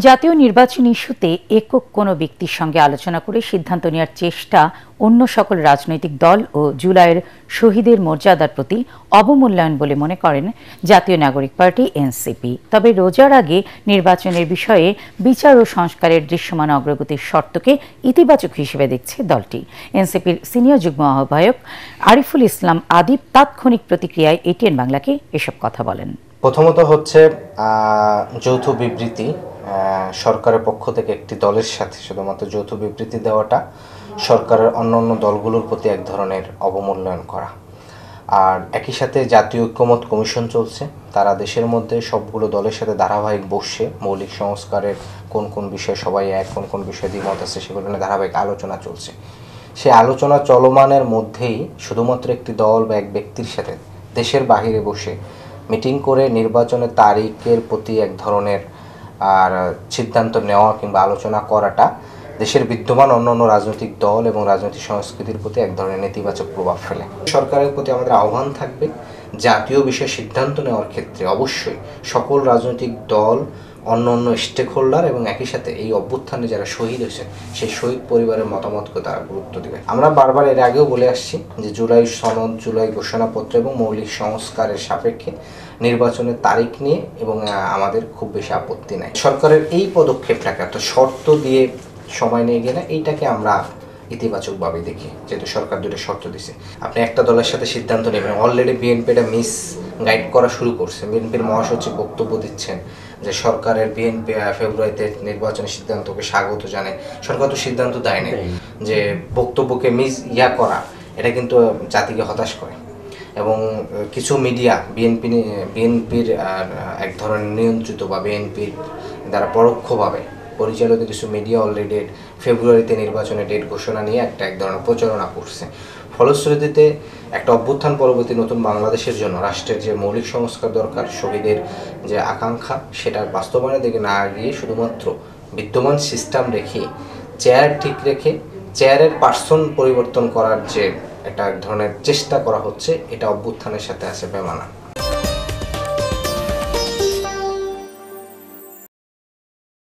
জাতীয় নির্বাচন ইস্যুতে একক কোনো ব্যক্তির সঙ্গে আলোচনা করে সিদ্ধান্ত নেওয়ার চেষ্টা অন্য সকল রাজনৈতিক দল ও জুলাইয়ের শহীদের মর্যাদার প্রতি অবমূল্যায়ন বলে মনে করেন জাতীয় নাগরিক পার্টি এনসিপি। তবে রোজার আগে নির্বাচনের বিষয়ে বিচার ও সংস্কারের দৃশ্যমান অগ্রগতির শর্তকে ইতিবাচক হিসেবে দেখছে দলটি। এনসিপির সিনিয়র যুগ্ম আহ্বায়ক আরিফুল ইসলাম আদিব তাৎক্ষণিক প্রতিক্রিয়ায় এটিএন বাংলাকে এসব কথা বলেন। প্রথমত হচ্ছে যৌথ বিবৃতি সরকারের পক্ষ থেকে একটি দলের সাথে শুধুমাত্র যৌথ বিবৃতি দেওয়াটা সরকারের অন্যান্য দলগুলোর প্রতি এক ধরনের অবমূল্যায়ন করা। আর একই সাথে জাতীয় ঐক্যমত কমিশন চলছে, তারা দেশের মধ্যে সবগুলো দলের সাথে ধারাবাহিক বসে মৌলিক সংস্কারের কোন কোন বিষয়ে সবাই এক, কোন কোন বিষয়ে দ্বিমত আছে সেগুলো নিয়ে ধারাবাহিক আলোচনা চলছে। সেই আলোচনা চলমানের মধ্যেই শুধুমাত্র একটি দল বা এক ব্যক্তির সাথে দেশের বাহিরে বসে মিটিং করে নির্বাচনের তারিখের প্রতি এক ধরনের সিদ্ধান্ত নেওয়া কিংবা আলোচনা করাটা দেশের বিদ্যমান অন্যান্য রাজনৈতিক দল এবং রাজনৈতিক সংস্কৃতির প্রতি এক ধরনের নেতিবাচক প্রভাব ফেলে। সরকারের প্রতি আমাদের আহ্বান থাকবে, জাতীয় বিষয়ে সিদ্ধান্ত নেওয়ার ক্ষেত্রে অবশ্যই সকল রাজনৈতিক দল, অন্যান্য স্টেক হোল্ডার এবং একই সাথে এই অভ্যুত্থানে যারা শহীদ হয়েছেন সেই শহীদ পরিবারের মতামতকে তারা গুরুত্ব দেবে। আমরা বারবার এর আগেও বলে আসছি যে জুলাই সনদ, জুলাই ঘোষণাপত্র এবং মৌলিক সংস্কারের সাপেক্ষে নির্বাচনের তারিখ নিয়ে এবং আমাদের খুব বেশি আপত্তি নাই। সরকারের এই পদক্ষেপটাকে অর্থাৎ শর্ত দিয়ে সময় নিয়ে গেলে এইটাকে আমরা ইতিবাচকভাবে দেখি, যেহেতু সরকার দুটো শর্ত দিছে। আপনি একটা দলের সাথে সিদ্ধান্ত নেবেন, অলরেডি বিএনপি এটা মিস গাইড করা শুরু করছে। বিএনপির মহাসচিব বক্তব্য দিচ্ছেন যে সরকারের বিএনপি ফেব্রুয়ারিতে নির্বাচনের সিদ্ধান্তকে স্বাগত জানায়। সরকার তো সিদ্ধান্ত দেয় না, যে বক্তব্যকে করা এটা কিন্তু জাতিকে হতাশ করে। এবং কিছু মিডিয়া বিএনপির এক ধরনের নিয়ন্ত্রিত বা বিএনপির দ্বারা পরোক্ষভাবে পরিচালিত কিছু মিডিয়া অলরেডি ফেব্রুয়ারিতে নির্বাচনের ডেট ঘোষণা নিয়ে এক ধরনের প্রচারণা করছে। ফলশ্রুতিতে একটা অভ্যুত্থান পরবর্তী নতুন বাংলাদেশের জন্য রাষ্ট্রের যে মৌলিক সংস্কার দরকার, শহীদের যে আকাঙ্ক্ষা, সেটার বাস্তবায়নের দিকে না গিয়ে শুধুমাত্র বিদ্যমান সিস্টেম রেখে, চেয়ার ঠিক রেখে চেয়ারের পার্সন পরিবর্তন করার যে একটা ধরনের চেষ্টা করা হচ্ছে, এটা অভ্যুত্থানের সাথে আছে বেমানান।